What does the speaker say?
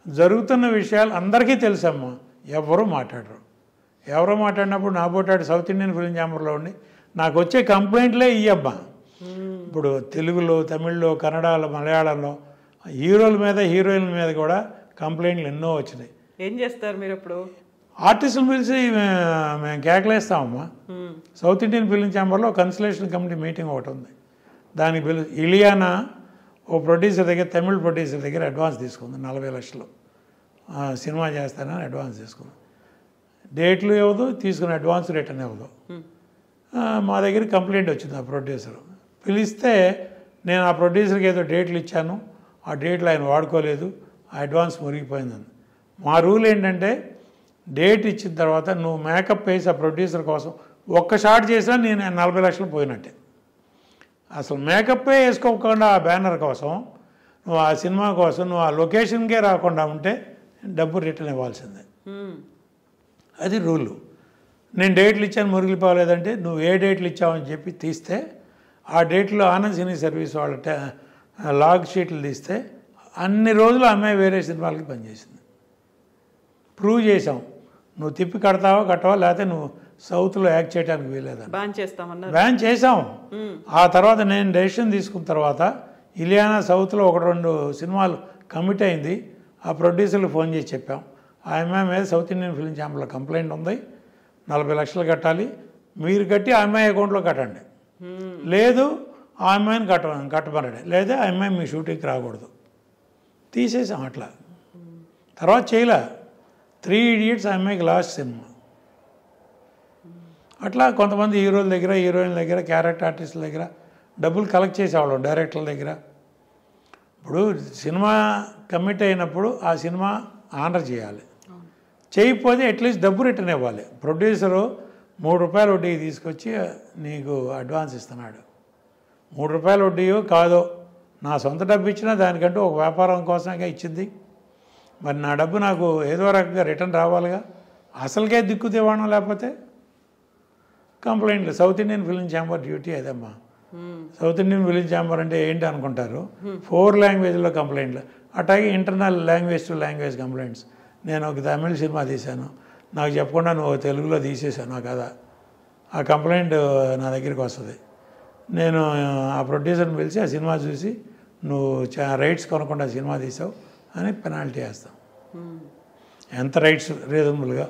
జరుగుతున్న విషయాలు అందరికీ తెలుసమ్మా, ఎవరు మాట్లాడరు. ఎవరో మాట్లాడినప్పుడు నా పోటాడు సౌత్ ఇండియన్ ఫిల్మ్ ఛాంబర్లో ఉండి నాకు వచ్చే కంప్లైంట్లే ఇయ్యమ్మా. ఇప్పుడు తెలుగులో, తమిళ్లో, కన్నడలో, మలయాళంలో హీరోల మీద, హీరోయిన్ల మీద కూడా కంప్లైంట్లు ఎన్నో వచ్చినాయి. ఏం చేస్తారు మీరు ఇప్పుడు? ఆర్టిస్టులు పిలిచి మేము కేకలేస్తామమ్మా. సౌత్ ఇండియన్ ఫిల్మ్ ఛాంబర్లో కన్సలేషన్ కమిటీ మీటింగ్ ఒకటి ఉంది. దానికి ఇలియానా ఓ ప్రొడ్యూసర్ దగ్గర, తమిళ్ ప్రొడ్యూసర్ దగ్గర అడ్వాన్స్ తీసుకుంది 40 లక్షలు. సినిమా చేస్తానని అడ్వాన్స్ తీసుకుంది. డేట్లు ఇవ్వదు, తీసుకున్న అడ్వాన్స్ రిటర్న్ ఇవ్వదు. మా దగ్గర కంప్లైంట్ వచ్చింది ఆ ప్రొడ్యూసర్. పిలిస్తే నేను ఆ ప్రొడ్యూసర్కి ఏదో డేట్లు ఇచ్చాను, ఆ డేట్లు ఆయన వాడుకోలేదు, ఆ అడ్వాన్స్ మురిగిపోయిందని. మా రూల్ ఏంటంటే డేట్ ఇచ్చిన తర్వాత నువ్వు మేకప్ వేసి ఆ ప్రొడ్యూసర్ కోసం ఒక్క షాట్ చేసినా నేను 40 లక్షలు పోయినట్టే. అసలు మేకప్పే వేసుకోకుండా ఆ బ్యానర్ కోసం, నువ్వు ఆ సినిమా కోసం నువ్వు ఆ లొకేషన్కే రాకుండా ఉంటే డబ్బు రిటర్న్ ఇవ్వాల్సిందే. అది రూలు. నేను డేట్లు ఇచ్చాను మురిగిపోలేదంటే నువ్వు ఏ డేట్లు ఇచ్చావని చెప్పి తీస్తే ఆ డేట్లో ఆనంద్ సినీ సర్వీస్ వాళ్ళ లాగ్ షీట్లు తీస్తే అన్ని రోజులు అమ్మాయి వేరే సినిమాలకి పనిచేసింది. ప్రూవ్ చేసాం. నువ్వు తిప్పి కట్టవా లేకపోతే నువ్వు సౌత్లో యాక్ట్ చేయడానికి వీలేదని బ్యాన్ చేసాం. ఆ తర్వాత నేను డెసిషన్ తీసుకున్న తర్వాత ఇలియానా సౌత్లో 1-2 సినిమాలు కమిట్ అయింది. ఆ ప్రొడ్యూసర్లు ఫోన్ చేసి చెప్పాం, ఆ అమ్మాయి మీద సౌత్ ఇండియన్ ఫిల్మ్ ఛాంబర్లో కంప్లైంట్ ఉంది, 40 లక్షలు కట్టాలి, మీరు కట్టి ఆ అమ్మాయి అకౌంట్లో కట్టండి, లేదు ఆ అమ్మాయిని కట్టమనండి, లేదా ఆ అమ్మాయి మీ షూటింగ్కి రాకూడదు. తీసేసాం. అట్లా తర్వాత చేయలే. 3 Idiots ఆ అమ్మాయికి లాస్ట్ సినిమా. అట్లా కొంతమంది హీరోల దగ్గర, హీరోయిన్ల దగ్గర, క్యారెక్టర్ ఆర్టిస్టుల దగ్గర డబ్బులు కలెక్ట్ చేసేవాళ్ళం, డైరెక్టర్ల దగ్గర. ఇప్పుడు సినిమా కమిట్ అయినప్పుడు ఆ సినిమా ఆనర్ చేయాలి, చేయకపోతే అట్లీస్ట్ డబ్బు రిటర్న్ ఇవ్వాలి. ప్రొడ్యూసరు ₹3 వడ్డీకి తీసుకొచ్చి నీకు అడ్వాన్స్ ఇస్తున్నాడు. ₹3 వడ్డీయో కాదో నా సొంత డబ్బు ఇచ్చినా దానికంటూ ఒక వ్యాపారం కోసంగా ఇచ్చింది. మరి నా డబ్బు నాకు ఏదో రకంగా రిటర్న్ రావాలిగా. అసలుకే దిక్కు తీవాణం లేకపోతే కంప్లైంట్లు. South Indian film chamber duty అదమ్మా. సౌత్ ఇండియన్ ఫిల్మ్ ఛాంబర్ అంటే ఏంటి అనుకుంటారు, 4 లాంగ్వేజ్లో కంప్లైంట్లు, అట్లాగే internal language to language complaints. నేను ఒక తమిళ్ సినిమా తీశాను, నాకు చెప్పకుండా నువ్వు తెలుగులో తీసేశాను ఆ కథ, ఆ కంప్లైంట్ నా దగ్గరికి వస్తుంది. నేను ఆ ప్రొడ్యూసర్ని పిలిచి ఆ సినిమా చూసి నువ్వు రైట్స్ కొనకుండా సినిమా తీసావు అని పెనాల్టీ వేస్తాం. ఎంత రైట్స్ రీజనబుల్గా